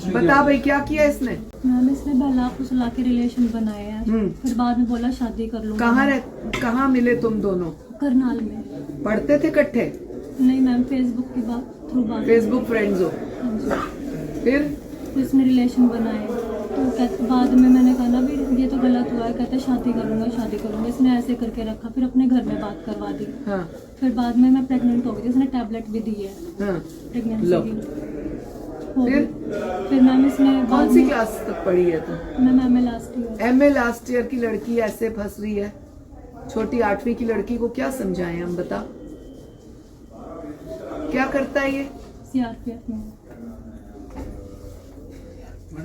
बता भाई क्या किया इसने? मैम इसने बहला फुसला के रिलेशन बनाए हैं, फिर बाद में बोला शादी कर लूंगा। कहाँ मिले तुम दोनों? करनाल में। पढ़ते थे इकट्ठे? नहीं मैम, फेसबुक की थ्रू बात। फेसबुक फ्रेंड्स हो? फिर इसने रिलेशन बनाए, तो बाद में मैंने कहा ना भी ये तो गलत हुआ है, कहते शादी करूंगा। इसने ऐसे करके रखा, फिर अपने घर में बात करवा दी। हाँ। फिर बाद में मैं प्रेग्नेंट हो गई थी, इसने टैबलेट भी दी है। हाँ। प्रेगनेंसी की। फिर मैम इसने कौन सी क्लास तक पढ़ी है तू? Ma'am MA last year. MA last year की लड़की ऐसे फंस रही है? छोटी 8वीं की लड़की को क्या समझाएं हम, बता। क्या करता है ये? सीआरपीएफ में।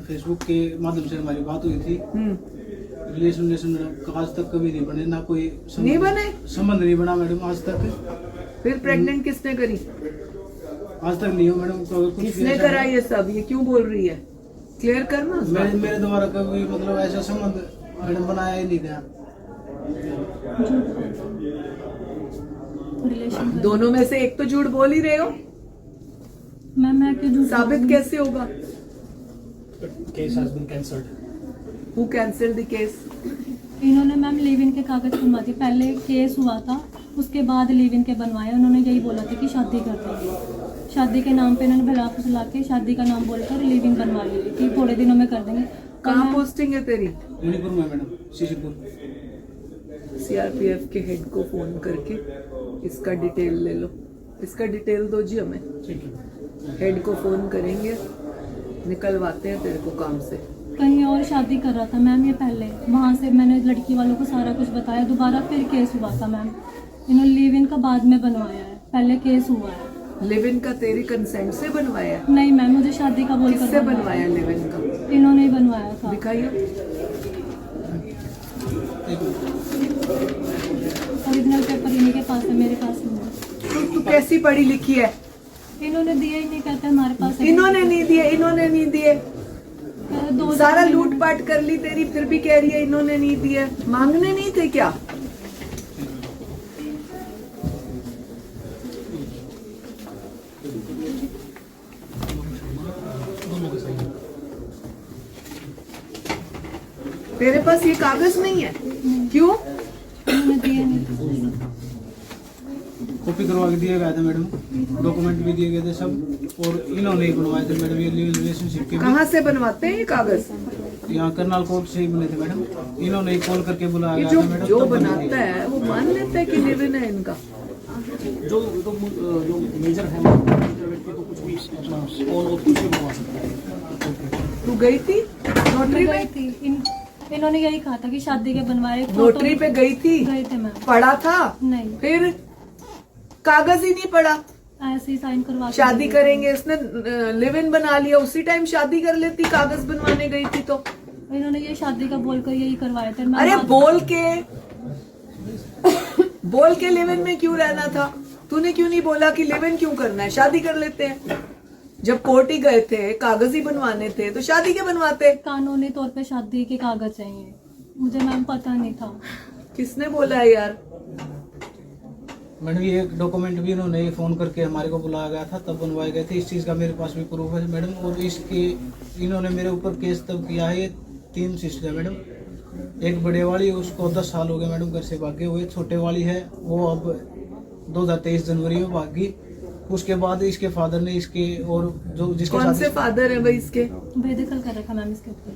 फेसबुक के माध्यम से हमारी बात हुई थी। रिलेशन आज तक कभी नहीं बने, ना कोई संबंध नहीं बना मैडम आज तक। फिर प्रेग्नेंट किसने करी? आज तक नहीं हो मैडम। तो कुछ किसने करा ये सब? ये क्यों बोल रही है? क्लियर करना। मेरे द्वारा कभी मतलब ऐसा संबंध मैडम बनाया ही नहीं गया। दोनों में से एक तो झूठ बोल ही रहे हो। मैं क्यों झूठ? साबित कैसे होगा? Case has been cancelled. Who cancelled the case? इन्होंने मैम लिव इन के कागज बनवा दिए। पहले केस हुआ था, उसके बाद लिव इन के बनवाए। उन्होंने यही बोला था कि शादी कर देंगे। शादी के नाम पे इन्होंने भला फुसला के शादी का नाम बोलकर लिव इन बनवा ली कि थोड़े दिनों में कर देंगे। कहाँ पोस्टिंग है तेरी? मणिपुर में मैडम, शिशिरपुर। सीआरपीएफ के हेड को फोन करके इसका डिटेल ले लो। इसका डिटेल दो जी हमें। हेड को फोन करेंगे, निकलवाते हैं तेरे को काम से। कहीं और शादी कर रहा था मैम ये पहले, वहाँ से मैंने लड़की वालों को सारा कुछ बताया। दोबारा फिर केस हुआ था मैम। इन्होंने लिव इन का बाद में बनवाया है, पहले केस हुआ है। लिव इन का तेरी कंसेंट से बनवाया है? नहीं मैम, मुझे शादी का बोल। किससे बनवाया लिव इन का? इन्होंने ही बनवाया था। दिखाइए। ओरिजिनल पेपर इन्हीं के पास है, मेरे पास नहीं है। तू कैसी पढ़ी लिखी है? इन्होंने दिए ही नहीं, कहते हमारे पास है। इन्होंने नहीं दिए। सारा लूट पाट कर ली तेरी, फिर भी कह रही है इन्होंने नहीं दिए। मांगने नहीं थे क्या? तेरे पास ये कागज नहीं है? क्यों? दिए नहीं। कॉपी करवा के दिए गए थे मैडम, डॉक्यूमेंट भी दिए गए थे सब। और इन्होंने ही बनवाए थे मैडम ये रिलेशनशिप के। कहाँ से बनवाते हैं ये कागज? यहाँ करनाल कोर्ट से ही बने थे मैडम। इन्होंने ही कॉल करके बुलाया ये गया था मैडम। जो बनाता है वो मान लेता है कि लिव इन है इनका। जो मेजर है तो कुछ भी और कुछ भी बनवा सकता है। तू गई थी नोटरी गई में? थी। इन्होंने यही कहा था कि शादी के बनवाए। नोटरी पे गई थी? गए थे मैम। पढ़ा था? नहीं। फिर कागज ही नहीं पढ़ा, ऐसे ही साइन करवा के शादी करेंगे इसने लिव इन बना लिया। उसी टाइम शादी कर लेती, कागज बनवाने गई थी तो। इन्होंने ये शादी का बोलकर यही करवाया था। अरे बोल के लिव इन में क्यों रहना था? तूने क्यों नहीं बोला कि लिव इन क्यों करना है, शादी कर लेते हैं? जब कोर्ट ही गए थे, कागज ही बनवाने थे, तो शादी के बनवाते। कानूनी तौर पे शादी के कागज चाहिए। मुझे मैम पता नहीं था। किसने बोला है यार? मैडम ये डॉक्यूमेंट भी इन्होंने फोन करके हमारे को बुलाया गया था, तब बनवाए गए थे। इस चीज़ का मेरे पास भी प्रूफ है मैडम। और इसके इन्होंने मेरे ऊपर केस तब किया है। ये 3 सिस्टर है मैडम। एक बड़े वाली, उसको 10 साल हो गए मैडम घर से भागे हुए। छोटे वाली है वो अब 2023 जनवरी में भागी। उसके बाद इसके फादर ने इसके और जो जिसके कौन से फादर है भाई इसके? बेदखल कर रखा मैम इसके ऊपर,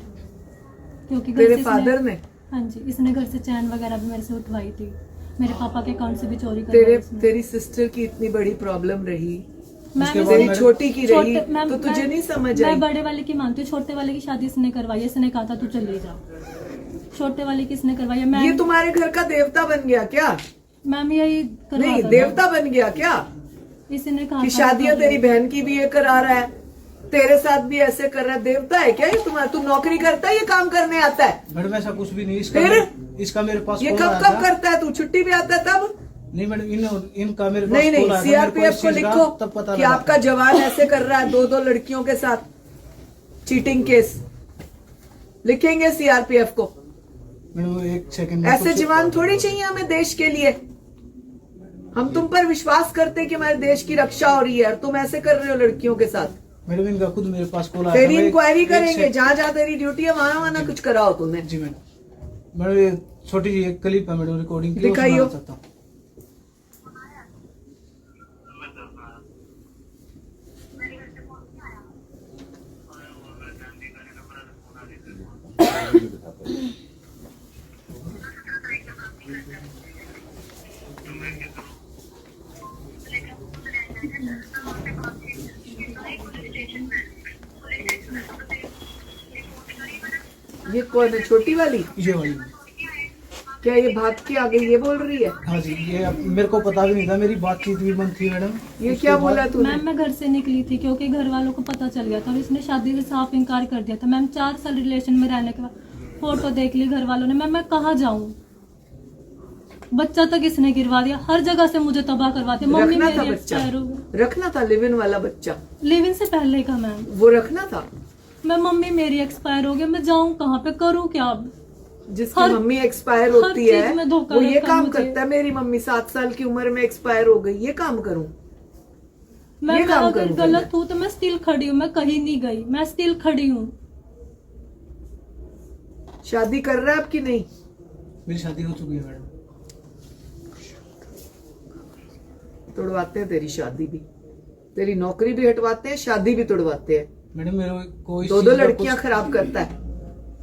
क्योंकि तेरे फादर ने? हाँ जी, इसने घर से चैन वगैरह भी मेरे से उठवाई थी। मेरे पापा के अकाउंट से भी चोरी करवाई। तेरी सिस्टर की इतनी बड़ी प्रॉब्लम रही, मैम तेरी छोटी की रही, तो तुझे नहीं समझ आई? मैं बड़े वाले की मानती हूँ, छोटे वाले की शादी इसने करवाई। इसने कहा था तू चली जा। छोटे वाले की इसने करवाई है। ये तुम्हारे घर का देवता बन गया क्या? मैम यही नहीं, देवता बन गया क्या? इसने कहा कि शादियां तेरी बहन की भी ये करा रहा है, तेरे साथ भी ऐसे कर रहा है। देवता है क्या ये तुम्हारा? तू नौकरी करता है, ये काम करने आता है? मैडम ऐसा कुछ भी नहीं। इसका मेरे पास ये कब करता है? तू छुट्टी भी आता है तब? नहीं मैडम, इनका मेरे पास नहीं, सीआरपीएफ को लिखो तब पता कि आपका जवान ऐसे कर रहा है 2 लड़कियों के साथ, चीटिंग केस लिखेंगे सीआरपीएफ को। मैडम एक सेकंड, ऐसे जवान थोड़ी चाहिए हमें देश के लिए। हम तुम पर विश्वास करते हैं कि हमारे देश की रक्षा हो रही है और तुम ऐसे कर रहे हो लड़कियों के साथ। मैडम इनका खुद मेरे पास कॉल आया था। तेरी मैं इंक्वायरी एक करेंगे, से- जहाँ जहाँ तेरी ड्यूटी है वहां ना कुछ कराओ तूने। जी मैडम। मैडम ये छोटी सी एक क्लिप है मैडम रिकॉर्डिंग की, वो दिखाइयो। सुनाना चाहता हूँ। ये कौन है, छोटी वाली? ये वाली। क्या ये भाग के आ गई, ये बोल रही है? हाँ जी, ये मेरे को पता भी नहीं था, मेरी बातचीत भी बंद थी मैडम। ये उसके क्या बाद- बोला तूने? मैम मैं घर से निकली थी क्योंकि घर वालों को पता चल गया था और इसने शादी से साफ इनकार कर दिया था। मैम 4 साल रिलेशन में रहने के बाद फोटो देख ली घर वालों ने। मैम मैं कहाँ जाऊँ? बच्चा तक इसने गिरवा दिया, हर जगह से मुझे तबाह करवा दिया। मम्मी रखना था मेरी बच्चा, एक्सपायर हो गई। रखना था लिव इन वाला बच्चा, लिव इन से पहले का मैम। वो रखना था। मैं मम्मी मेरी एक्सपायर हो गई, मैं जाऊँ कहाँ पे, करूँ क्या अब? जिसकी हर- मम्मी एक्सपायर हर होती चीज है में धोखा वो ये रहता काम मुझे। करता है। मेरी मम्मी 7 साल की उम्र में एक्सपायर हो गई, ये काम करूं? मैं ये काम अगर करूं गलत हूँ तो मैं स्टिल खड़ी हूँ, मैं कहीं नहीं गई, मैं स्टिल खड़ी हूँ। शादी कर रहा है अब कि नहीं? मेरी शादी हो चुकी है मैडम। तोड़वाते हैं तेरी शादी भी, तेरी नौकरी भी हटवाते हैं, शादी भी तोड़वाते हैं। मैडम मेरे को इस दो चीज का लड़कियां कुछ- खराब करता है।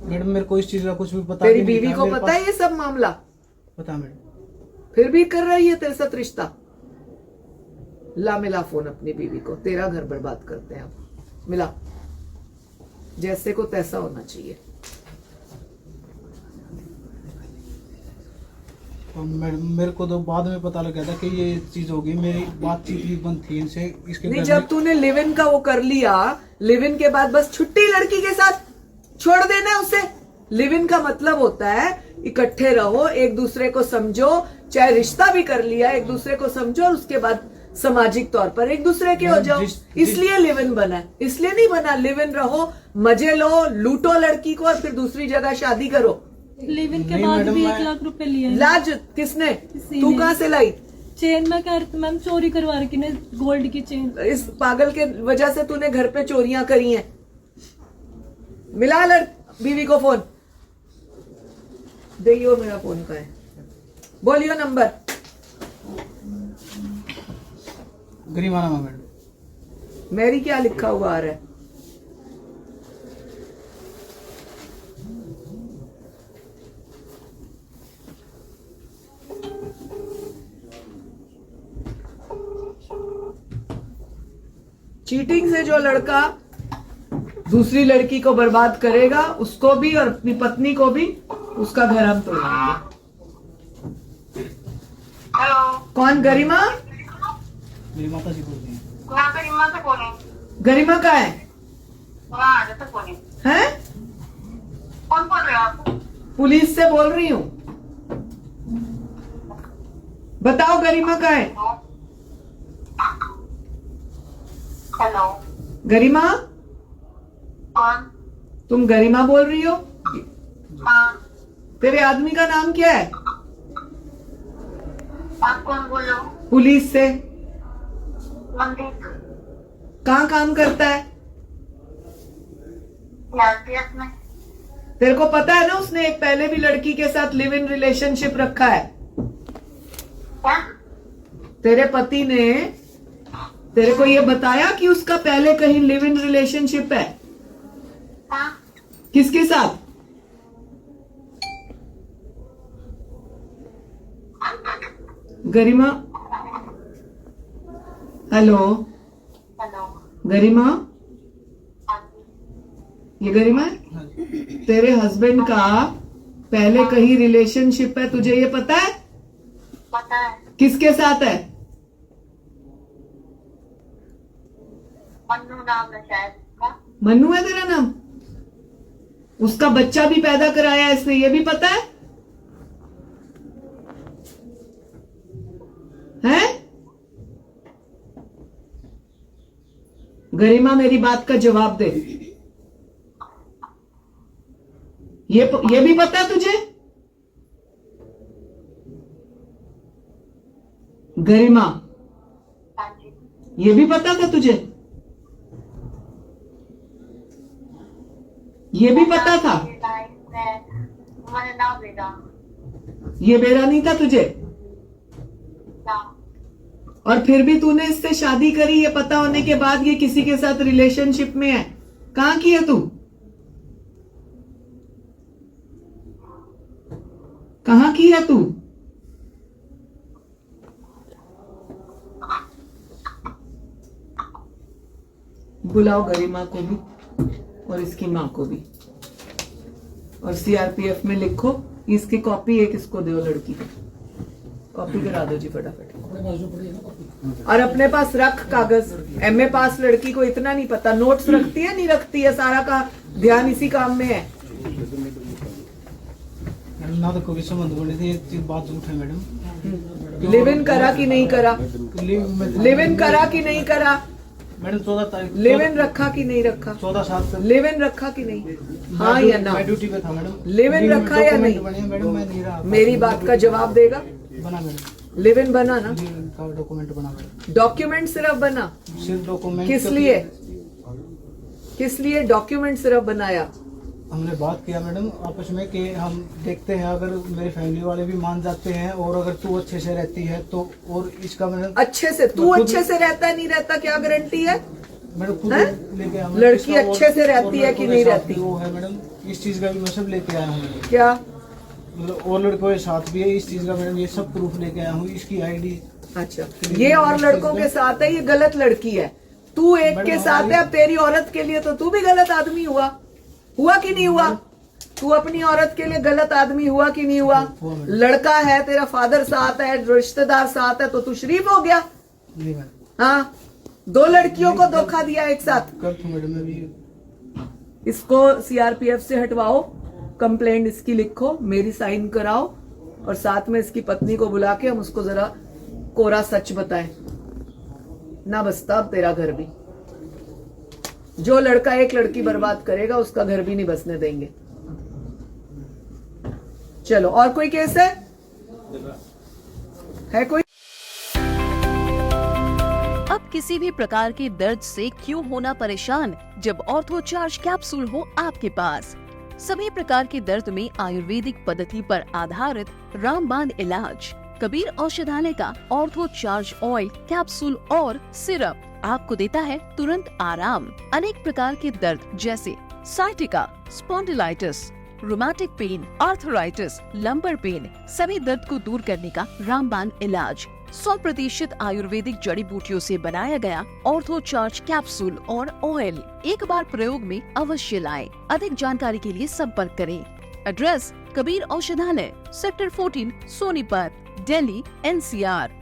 मैडम मेरे को इस चीज का कुछ भी पता तेरी भी नहीं बीवी था, को मेरे पता है पास- ये सब मामला? पता मैडम। फिर भी कर रही है तेरे साथ रिश्ता? ला मिला फोन अपनी बीवी को, तेरा घर बर्बाद करते हैं अब। मिला, जैसे को तैसा होना चाहिए। तो मैडम मेरे को तो बाद में पता लगा था कि ये चीज होगी, मेरी बातचीत भी बंद थी इनसे। इसके नहीं, घर जब में- तूने लिव इन का वो कर लिया, लिव इन के बाद बस छुट्टी लड़की के साथ छोड़ देना है उसे। लिव इन का मतलब होता है इकट्ठे रहो, एक दूसरे को समझो, चाहे रिश्ता भी कर लिया एक दूसरे को समझो और उसके बाद सामाजिक तौर पर एक दूसरे के हो मैम, जाओ। इसलिए लिव इन बना है, इसलिए नहीं बना। लिव इन रहो, मजे लो, लूटो लड़की को और फिर दूसरी जगह शादी करो। लिव इन के नहीं बाद मैडम, भी मैं- 1 लाख रुपए लिए हैं। लाज किसने? किसी तू ने। कहां से लाई? चेन में कह रही मैम चोरी करवा रखी ने, गोल्ड की चेन। इस पागल के वजह से तूने घर पे चोरियां करी हैं। मिला बीवी को फोन, देखियो मेरा फोन का है, बोलियो नंबर। गरिमा नाम है मैडम। मैरी क्या लिखा हुआ आ रहा है? चीटिंग से जो लड़का दूसरी लड़की को बर्बाद करेगा उसको भी और अपनी पत्नी को भी, उसका घर हम तोड़वाएंगे। हेलो, कौन? गरिमा? मेरी माता जी बोलती हैं। मैं गरिमा से बोल रही हूँ। गरिमा का है? हाँ, जैसे बोल रही हूँ। हैं? कौन बोल रहे हो आप? पुलिस से बोल रही हूँ। बताओ गरिमा का है? हेलो, गरिमा? कौन? तुम गरिमा बोल रही हो? हाँ, तेरे आदमी का नाम क्या है? आप कौन बोल रहे हो? पुलिस से। मंदिर कहाँ काम करता है? सीआरपीएफ में। तेरे को पता है ना उसने एक पहले भी लड़की के साथ लिव इन रिलेशनशिप रखा है। क्या? तेरे पति ने तेरे को ये बताया कि उसका पहले कहीं लिव इन रिलेशनशिप है? हाँ, किसके साथ? गरिमा? हेलो हेलो, गरिमा? हाँ जी। ये गरिमा है? हाँ जी। तेरे हस्बैंड का पहले कहीं रिलेशनशिप है, तुझे ये पता है? पता है, किसके साथ है? मन्नू नाम है शायद उसका। मन्नू है तेरा नाम? उसका बच्चा भी पैदा कराया है इसने, ये भी पता है? हैं? गरिमा मेरी बात का जवाब दे। ये भी पता है तुझे? गरिमा, हाँ जी। ये भी पता था तुझे? ये भी पता था? मैंने नाम भेजा ये बेरा नहीं था तुझे? ना। और फिर भी तूने इससे शादी करी, ये पता होने के बाद ये किसी के साथ रिलेशनशिप में है। कहाँ की है तू? कहाँ की है तू? बुलाओ गरिमा को भी और इसकी माँ को भी, और सीआरपीएफ में लिखो, इसकी कॉपी एक इसको दो, लड़की को कॉपी करा दो जी फटाफट। और अपने पास रख कागज। एमए पास लड़की को इतना नहीं पता, नोट्स रखती है नहीं रखती है, सारा का ध्यान इसी काम में है। मैडम ना तो कोई संबंध बने थे, एक चीज बात झूठ है मैडम। लिव इन करा कि नहीं करा? लिव इन करा कि नहीं करा? मैडम 14 तारीख लिव इन रखा कि नहीं रखा? 14 साल से लिव इन रखा कि नहीं? हाँ या ना? मैं ड्यूटी पे था मैडम। लिव इन रखा या नहीं? बने मैडम, मैं नहीं रहा। मेरी बात का जवाब देगा? बना मैडम, लिव इन बना ना? का डॉक्यूमेंट बना मैडम। डॉक्यूमेंट सिर्फ बना? सिर्फ डॉक्यूमेंट किस लिए? किस लिए डॉक्यूमेंट सिर्फ बनाया? हमने बात किया मैडम आपस में कि हम देखते हैं, अगर मेरे फैमिली वाले भी मान जाते हैं और अगर तू अच्छे से रहती है तो, और इसका मैडम अच्छे से? तू अच्छे से रहता है नहीं रहता, क्या गारंटी है? मैडम खुद हैं? लेके आया। लड़की इसका अच्छे से रहती और है कि लड़कों नहीं के साथ रहती? भी वो है मैडम, इस चीज का भी मैं सब लेके आया हूँ। क्या? मतलब और लड़कों के साथ भी है इस चीज का मैडम, ये सब प्रूफ लेके आया हूँ, इसकी आईडी। अच्छा, ये और लड़कों के साथ है, ये गलत लड़की है। तू एक के साथ है, अब तेरी औरत के लिए तो तू भी गलत आदमी हुआ कि नहीं हुआ? तू अपनी औरत के लिए गलत आदमी हुआ कि नहीं हुआ? लड़का है, तेरा फादर साथ है, रिश्तेदार साथ है, तो तू शरीफ हो गया। नहीं मैडम, हाँ, 2 लड़कियों को धोखा दिया एक साथ। कर तू मैडम मैं भी। इसको सीआरपीएफ से हटवाओ, कंप्लेंट इसकी लिखो, मेरी साइन कराओ, और साथ में इसकी पत्नी को बुला के हम उसको जरा कोरा सच बताएं। ना बसता अब तेरा घर भी। जो लड़का एक लड़की बर्बाद करेगा उसका घर भी नहीं बसने देंगे। चलो, और कोई केस है कोई? अब किसी भी प्रकार के दर्द से क्यों होना परेशान, जब ऑर्थो चार्ज कैप्सूल हो आपके पास। सभी प्रकार के दर्द में आयुर्वेदिक पद्धति पर आधारित रामबाण इलाज। कबीर औषधालय का ऑर्थो चार्ज ऑयल, कैप्सूल और सिरप आपको देता है तुरंत आराम। अनेक प्रकार के दर्द जैसे sciatica, spondylitis, rheumatic pain, arthritis, lumbar pain, सभी दर्द को दूर करने का रामबाण इलाज। 100% आयुर्वेदिक जड़ी बूटियों से बनाया गया ऑर्थो चार्ज कैप्सूल और ऑयल एक बार प्रयोग में अवश्य लाएं। अधिक जानकारी के लिए संपर्क करें। एड्रेस: कबीर औषधालय, सेक्टर 14, सोनीपत, दिल्ली, NCR।